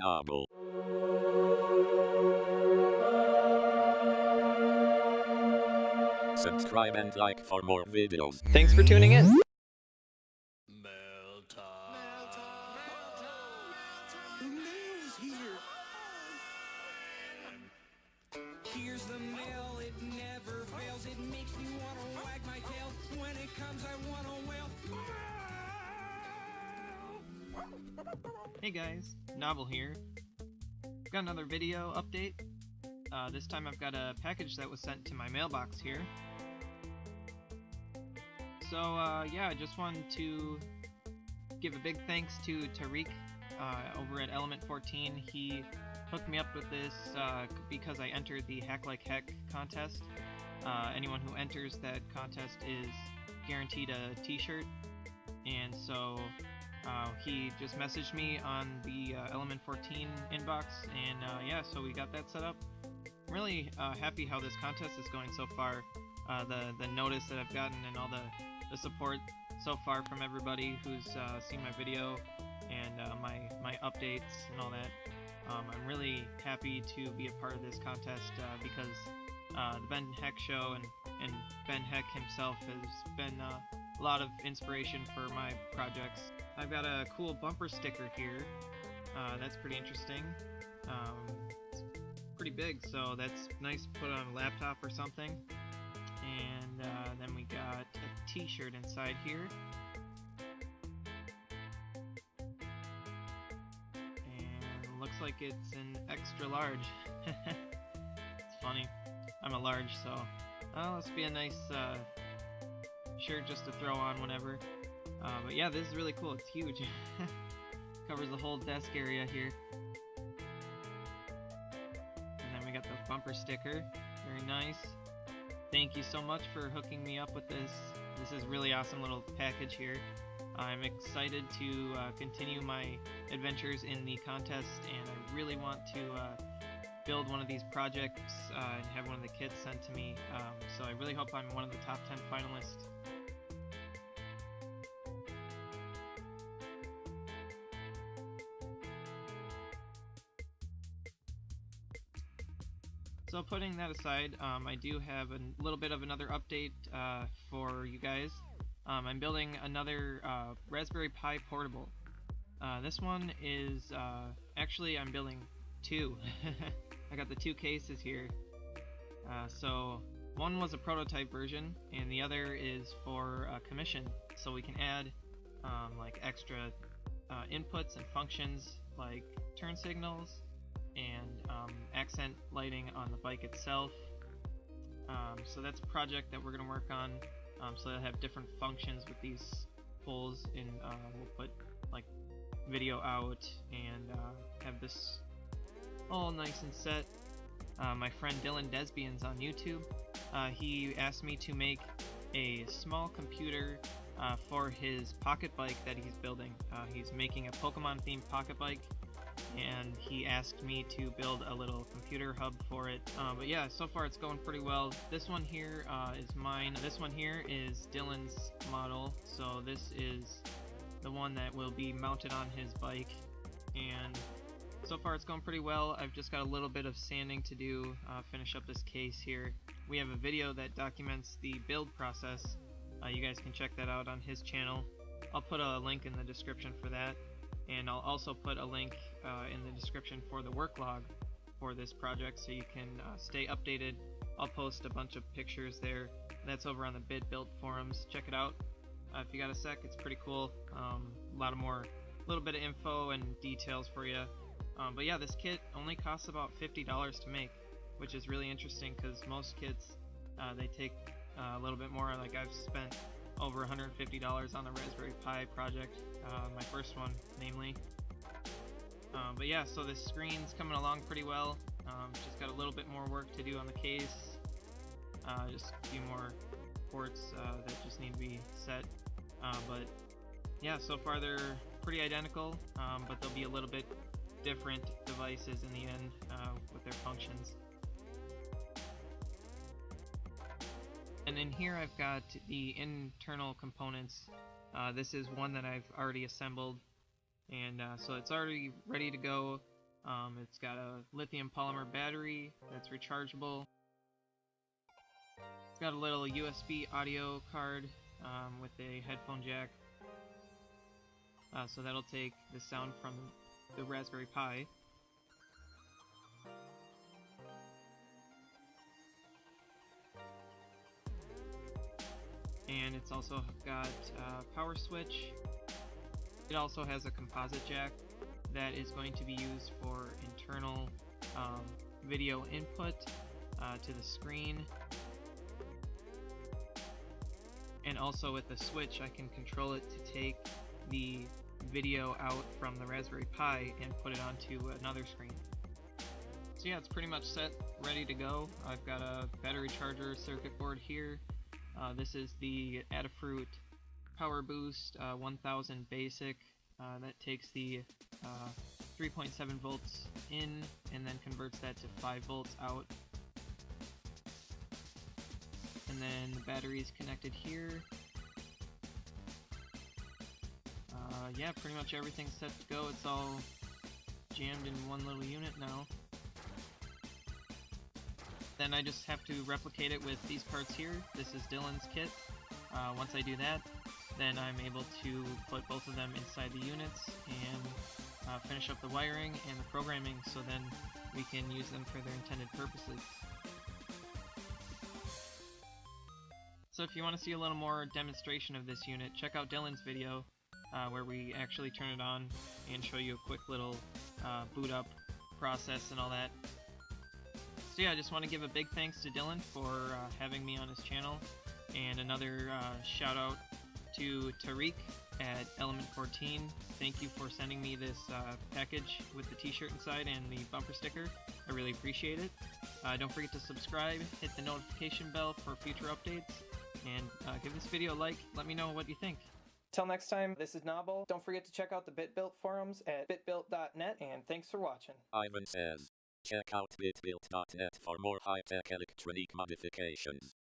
Nobble. Subscribe and like for more videos. Thanks for tuning in. Here's the mail, it never fails. It makes me wanna wag my tail. When it comes, I wanna wail. Hey guys, Nobble here. Got another video update. This time I've got a package that was sent to my mailbox here. So yeah, I just wanted to give a big thanks to Tariq over at Element 14. He hooked me up with this because I entered the Hack Like Heck contest. Anyone who enters that contest is guaranteed a t-shirt, and so he just messaged me on the Element 14 inbox, and yeah, so we got that set up. I'm really happy how this contest is going so far. The notice that I've gotten and all the support so far from everybody who's seen my video and my updates and all that. I'm really happy to be a part of this contest because the Ben Heck show and Ben Heck himself has been a lot of inspiration for my projects. I've got a cool bumper sticker here. That's pretty interesting. It's pretty big, so that's nice to put on a laptop or something. And then we got a t-shirt inside here. And looks like it's an extra large. It's funny. I'm a large, so this will be a nice shirt just to throw on whenever. But yeah, this is really cool. It's huge. Covers the whole desk area here. And then we got the bumper sticker. Very nice. Thank you so much for hooking me up with this. This is a really awesome little package here. I'm excited to continue my adventures in the contest, and I really want to build one of these projects and have one of the kits sent to me. So I really hope I'm one of the top 10 finalists. So putting that aside, I do have a little bit of another update for you guys. I'm building another Raspberry Pi portable. This one is, actually I'm building two. I got the two cases here. So one was a prototype version and the other is for commission. So we can add like extra inputs and functions like turn signals and accent lighting on the bike itself. So that's a project that we're going to work on. So they'll have different functions with these poles, and we'll put like video out and have this all nice and set. My friend Dylan Desbian's on YouTube. He asked me to make a small computer for his pocket bike that he's building. He's making a Pokemon themed pocket bike, and he asked me to build a little computer hub for it. But yeah, so far it's going pretty well. This one here is mine. This one here is Dylan's model, so this is the one that will be mounted on his bike, and so far it's going pretty well. I've just got a little bit of sanding to do, finish up this case here. We have a video that documents the build process. You guys can check that out on his channel. I'll put a link in the description for that. And I'll also put a link in the description for the work log for this project, so you can stay updated. I'll post a bunch of pictures there. That's over on the BitBuilt forums. Check it out if you got a sec. It's pretty cool. A little bit of info and details for you. But yeah, this kit only costs about $50 to make, which is really interesting because most kits they take a little bit more. Like I've spent over $150 on the Raspberry Pi project, my first one, namely. But yeah, so this screen's coming along pretty well. Just got a little bit more work to do on the case. Just a few more ports that just need to be set. But yeah, so far they're pretty identical, but they'll be a little bit different devices in the end with their functions. And in here I've got the internal components. This is one that I've already assembled, and so it's already ready to go. It's got a lithium polymer battery that's rechargeable. It's got a little USB audio card with a headphone jack. So that'll take the sound from the Raspberry Pi. And it's also got a power switch. It also has a composite jack that is going to be used for internal video input to the screen. And also with the switch I can control it to take the video out from the Raspberry Pi and put it onto another screen. So yeah, it's pretty much set, ready to go. I've got a battery charger circuit board here. This is the Adafruit Power Boost 1000 Basic. That takes the 3.7 volts in and then converts that to 5 volts out. And then the battery is connected here. Yeah, pretty much everything's set to go. It's all jammed in one little unit now. Then I just have to replicate it with these parts here. This is Dylan's kit. Once I do that, then I'm able to put both of them inside the units and finish up the wiring and the programming, so then we can use them for their intended purposes. So if you want to see a little more demonstration of this unit, check out Dylan's video where we actually turn it on and show you a quick little boot up process and all that. So yeah, I just want to give a big thanks to Dylan for having me on his channel, and another shout out to Tariq at Element 14. Thank you for sending me this package with the t-shirt inside and the bumper sticker. I really appreciate it. Don't forget to subscribe, hit the notification bell for future updates, and give this video a like. Let me know what you think. Till next time, this is Nobble. Don't forget to check out the BitBuilt forums at bitbuilt.net, and thanks for watching. Ivan says, check out bitbuilt.net for more high-tech electronic modifications.